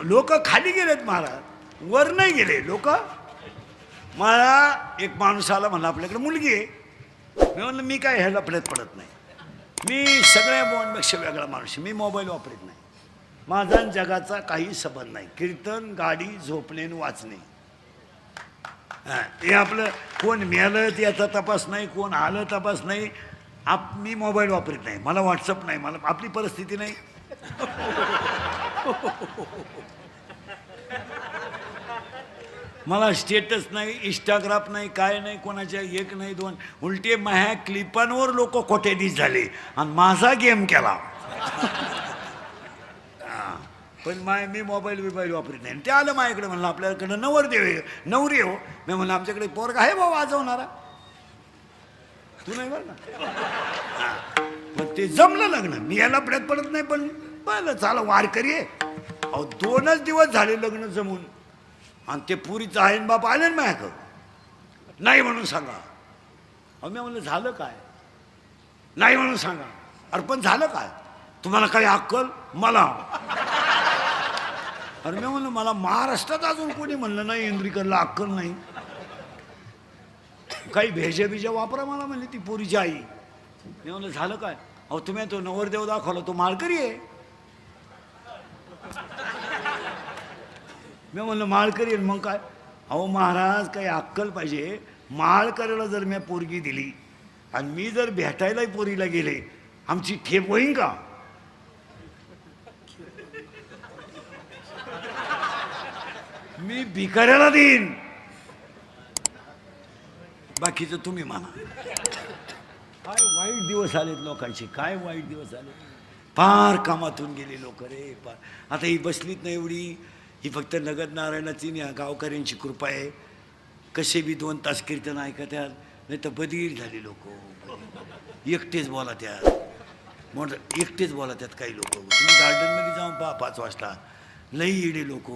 लोक खाली गेलेत महाराज, वर नाही गेले लोक. मला एक माणूस आला म्हणला आपल्याकडे मुलगी आहे. मी म्हणलं मी काय ह्याला लफड्यात पडत नाही, मी सगळ्या मोबाईलपेक्षा वेगळा माणूस, मी मोबाईल वापरत नाही. माझा जगाचा काही संबंध नाही. कीर्तन, गाडी, झोपणे आणि वाचणे, हे आपलं. कोण मेलं याचा तपास नाही, कोण आलं तपास नाही. मी मोबाईल वापरत नाही, मला व्हॉट्सअप नाही, मला आपली परिस्थिती नाही. मला स्टेटस नाही, इंस्टाग्राम नाही, काय नाही, कोणाच्या एक नाही दोन. उलटे माझ्या क्लिपांवर लोक खोटेदीस झाले आणि माझा गेम केला. पण मी मोबाईल वापरत नाही. ते आलं माझ्याकडे, म्हणलं आपल्याकडे नवरी हो. मी म्हणलं आमच्याकडे पोरगा आहे बाबा वाजवणारा, तू नाही बरं ना. मग ते जमलं लग्न. मी याला लफड्यात पडत नाही, पण पाहिलं चाला वारकरी आहे. अहो 2च दिवस झाले लग्न जमून, आणि ते पुरीचं आहे बाप आले ना माझ्याकडं, नाही म्हणून सांगा. अहो मी म्हणलं झालं काय, नाही म्हणून सांगा. अरे पण झालं काय, तुम्हाला काही अक्कल? मला अरे मी म्हणलं मला महाराष्ट्रात अजून कोणी म्हणलं नाही इंद्रिकरला अक्कल नाही. काही भेजा वापरा मला म्हणली ती पोरीची आई. मी म्हणलं झालं काय? अहो तुम्ही तो नवरदेव दाखवला, तो माळकरी आहे. मी म्हणलं माळकरी आहे मग काय? अहो महाराज काही अक्कल पाहिजे. माळकरीला जर मी पोरगी दिली आणि मी जर भेटायलाही पोरीला गेले, आमची ठेप होईन का? मी भिकाऱ्याला देईन, बाकीचं तुम्ही म्हणा. काय वाईट दिवस आलेत लोकांचे, काय वाईट दिवस आले. फार कामातून गेले लोक रे फार. आता ही बसलीत नाही एवढी, ही फक्त नगद नारायणाची या गावकऱ्यांची कृपा आहे. कसे बी 2 तास कीर्तन ऐकत्यात, नाही तर बधीर झाली लोक. एकटेच बोला त्यात, मग एकटेच बोला त्यात काही लोक. तुम्ही गार्डनमध्ये जाऊन पहा 5 वाजता, लई येडे लोक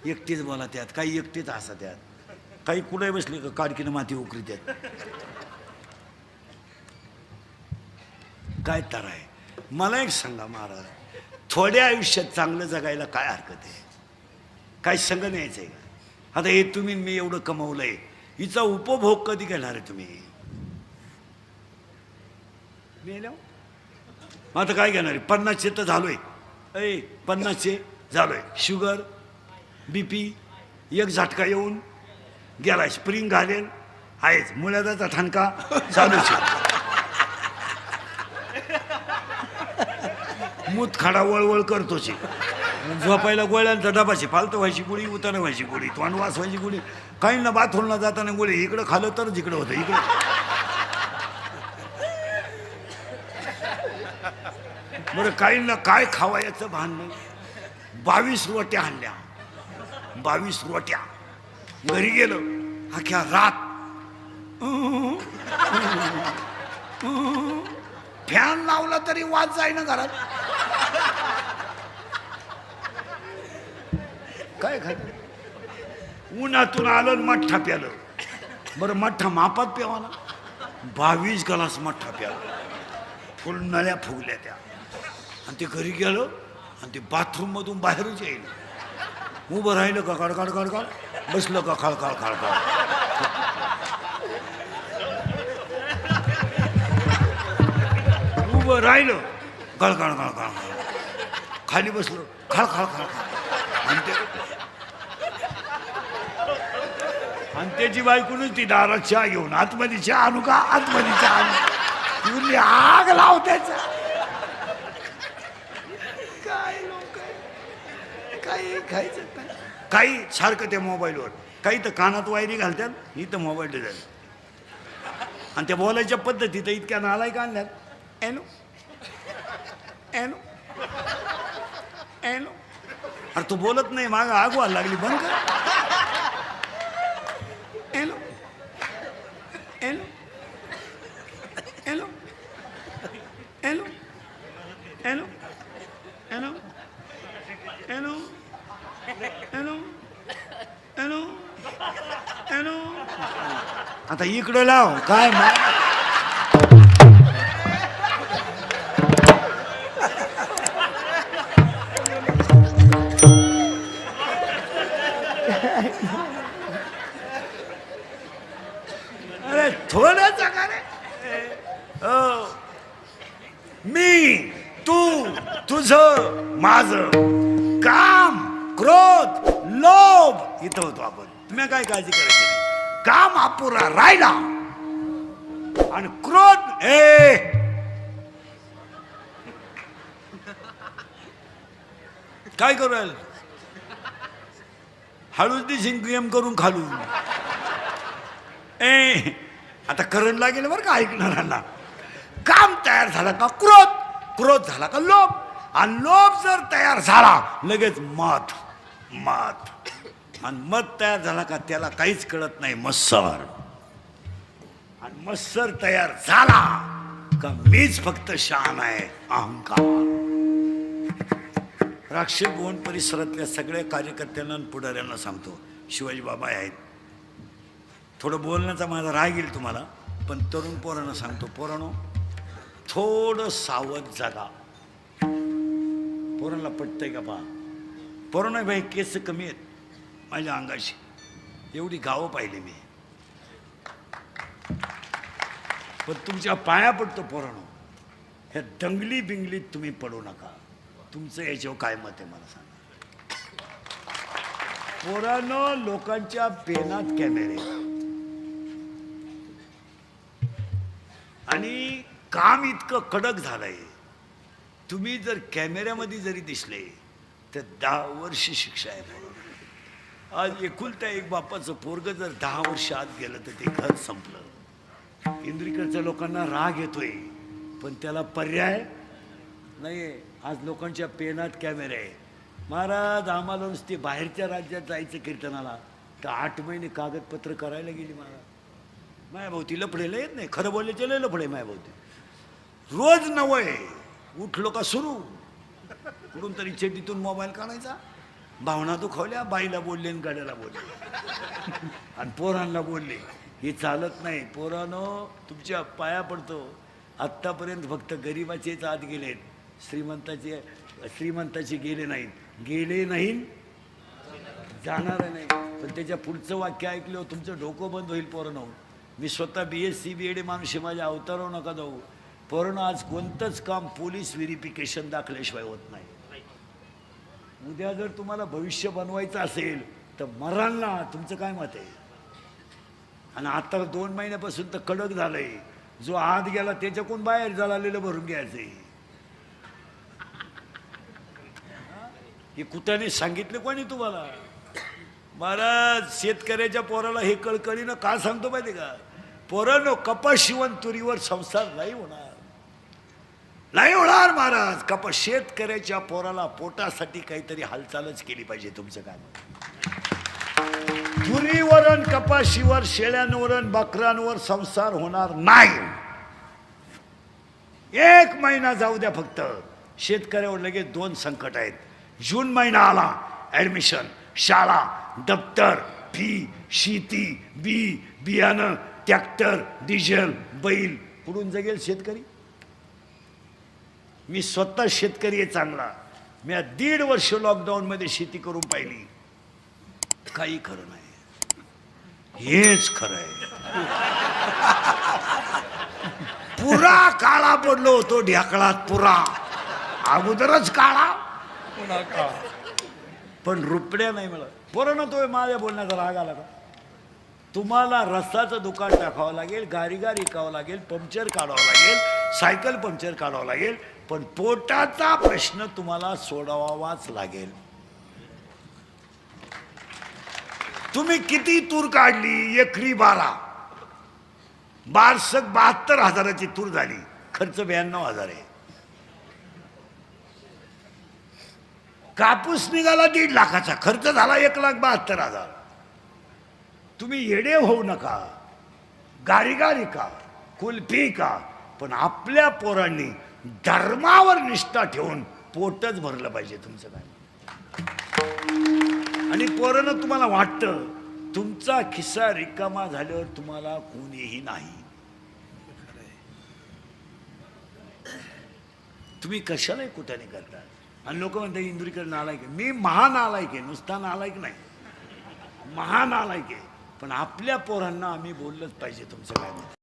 एकटेच बोला त्यात. काही एकटेच हसा त्यात, काही कुठे बसले का काडकीनं माती उकरी त्यात. काय तर आहे. मला एक सांगा महाराज, थोड्या आयुष्यात चांगलं जगायला काय हरकत आहे? काय संग न्यायचं आहे का? आता हे तुम्ही मी एवढं कमवलंय, हिचा उपभोग कधी घेणार आहे तुम्ही? आता काय घेणार आहे? 50चे तर झालोय, 50चे झालोय. शुगर BP एक झटका येऊन गेलाय. स्प्रिंग घालेल आहेच, मुळ्याचा ठणका चालूच. मूत खाडा वळवळ करतोच. झोपायला गोळ्यांचा डबाची फालतं व्हायची गोळी, उताना व्हायची गोळी, तोंड वास व्हायची गोळी. काही ना बाथरूमला जाताना गोळी, इकडं खाल्लं तरच इकडं होतं. इकडं बरं काही ना काय खावायचं भान नाही. 22 रोट्या आणल्या, 22 रोट्या. घरी गेलो, अख्ख्या रात फॅन लावला तरी वाज जाई ना घरात. काय खाय उन्हातून आलं मठ्ठा प्यालं. बरं मठ्ठा मापात प्यावाना, 22 ग्लास मठ्ठा प्यालं. फुल नळ्या फुगल्या त्या. आणि ते घरी गेलो आणि ते बाथरूम मधून बाहेरच येईल. उभं राहिलं का काढ, बसलं का खळखळ. उभं राहिलं खळखळ, खाली बसलो खळखळ. आणि त्याची बायकोनच ती दारात चहा घेऊन, आतमध्ये चहा आणू का, आतमध्ये चहा आणू, आग लाव त्याचा. काय लोक, काही खायचं नाही. काही सारखं त्या मोबाईलवर, काही तर कानात वायरी घालतात, इथं मोबाईल डिझाईन. आणि त्या बोलायच्या पद्धती तर इतक्या नालायक आणल्यात. एनो अरे तू बोलत नाही, माग आग व्हायला लागली, बंद कर. एनो आता इकडं लाव काय मी, तू, तुझं, माझं. काम, क्रोध, लोभ इथं होतो आपण. तुम्ही काय काळजी करायची नाही. काम अपुरा राहिला आणि क्रोध काय करू राहिल? हळूच दिसेन गेम करून खालू. आता करंट लागेल बरं का ऐकणाऱ्यांना. काम तयार झालं का क्रोध, क्रोध झाला का लोभ, आणि लोभ जर तयार झाला लगेच मत, मत, आणि मत तयार झाला का त्याला काहीच कळत नाही मत्सर, आणि मत्सर तयार झाला का मीच फक्त शहाणा आहे, अहंकार. राक्षस भुवन परिसरातल्या सगळ्या कार्यकर्त्यांना आणि पुढाऱ्यांना सांगतो, शिवाजी बाबा आहेत. थोडं बोलण्याचा माझा राग येईल तुम्हाला, पण तरुण पोरांना सांगतो, पोरांनो थोडं सावध जागा. पोरांना पटतंय का पहा. पोरांना भाई केस कमी आहेत माझ्या अंगाशी, एवढी गावं पाहिली मी, पण तुमच्या पाया पडतो पोरांनो, ह्या दंगली बिंगलीत तुम्ही पडू नका. तुमचं याच्यावर काय मत आहे मला सांगा. पोरांनो लोकांच्या पेनात कॅमेरे आणि काम इतकं कडक झालंय, तुम्ही जर कॅमेऱ्यामध्ये जरी दिसले तर 10 वर्ष शिक्षा आहे. आज एकुलता एक बापाचं पोरग जर 10 वर्ष आत गेलं तर ते घर संपलं. इंद्रिकडच्या लोकांना राग येतोय, पण त्याला पर्याय नाही. आज लोकांच्या पेनात कॅमेरे आहे. महाराज आम्हाला नुसते बाहेरच्या राज्यात जायचं कीर्तनाला तर 8 महिने कागदपत्र करायला गेली महाराज. मायाभोवती लफडेला येत नाही, खरं बोलल्याचे लय लफडे मायाभोवती. रोज नवय उठलो का सुरू, कुठून तरी चेटीतून मोबाईल काढायचा, भावना दुखावल्या, बाईला बोलले आणि गाड्याला बोलले आणि पोरांना बोलले. हे चालत नाही. पोरांनो तुमच्या पाया पडतो. आत्तापर्यंत फक्त गरिबाचेच आत गेलेत, श्रीमंताचे गेले नाहीत, गेले नाहीत जाणार नाही. पण त्याच्या पुढचं वाक्य ऐकलं तुमचं डोकं बंद होईल. पोरांनो मी स्वतः BSc BEd माणूस, माझ्या अवतारावर नका जाऊ. पोरांनो आज कोणतंच काम पोलीस व्हेरिफिकेशन दाखल्याशिवाय होत नाही. उद्या जर तुम्हाला भविष्य बनवायचं असेल तर मराल ना. तुमचं काय मत आहे? आणि आता 2 महिन्यापासून तर कडक झालंय, जो आत गेला त्याच्याकडून बाहेर झालेलं भरून घ्यायचंय. हे कुत्याने सांगितलं कोणी तुम्हाला? महाराज शेतकऱ्याच्या पोराला हे कळकळीनं का सांगतो माहिती का? पोरांनो कपास शिवण तुरीवर संसार नाही होणार, नाही होणार महाराज. कपास शेतकऱ्याच्या पोराला पोटासाठी काहीतरी हालचालच केली पाहिजे. तुमचं काय तुरीवरण कपाशीवर शेळ्यांवरण बकरांवर संसार होणार नाही. 1 महिना जाऊ द्या फक्त. शेतकऱ्यावर लगेच 2 संकट आहेत. जून महिना आला, ऍडमिशन, शाळा, दप्तर, फी, शेती, बियाणं, ट्रॅक्टर, डिझेल, बैल. कुठून जगेल शेतकरी? मी स्वतः शेतकरी आहे चांगला. मी 1.5 वर्ष लॉकडाऊनमध्ये शेती करून पाहिली. काही खरं नाही, हेच खरं आहे. पुरा काळा पडलो होतो ढेकळात, पुरा अगोदरच काळा, पण रुपड्या नाही मला. पोरांनो तो माझ्या बोलण्याचा राग आला का? तुम्हाला रस्त्याचं दुकान टाकावं लागेल, गारीगार विकावं लागेल, पंक्चर काढावं लागेल, सायकल पंक्चर काढावं लागेल, पण पोटाचा प्रश्न तुम्हाला सोडवावाच लागेल. तुम्ही किती तूर काढली? एकरी 12 बारसक 72,000ची तूर झाली, खर्च 92,000 आहे. कापूस निघाला 1.5 लाखाचा, खर्च झाला 1,72,000. तुम्ही येडे होऊ नका. गारीगारी का, कुल्फी का, पण आपल्या पोरांनी धर्मावर निष्ठा ठेवून पोटच भरलं पाहिजे. तुमचं काय? आणि पोरांना तुम्हाला वाटतं तुमचा खिस्सा रिकामा झाल्यावर तुम्हाला कोणीही नाही. तुम्ही कशालाही कुठे करता? आणि लोक म्हणतात इंदुरीकर नालायक आहे. मी महानालायक आहे, नुसता नालायक नाही, महानालायक आहे. पण आपल्या पोरांना आम्ही बोललंच पाहिजे. तुमचं काय?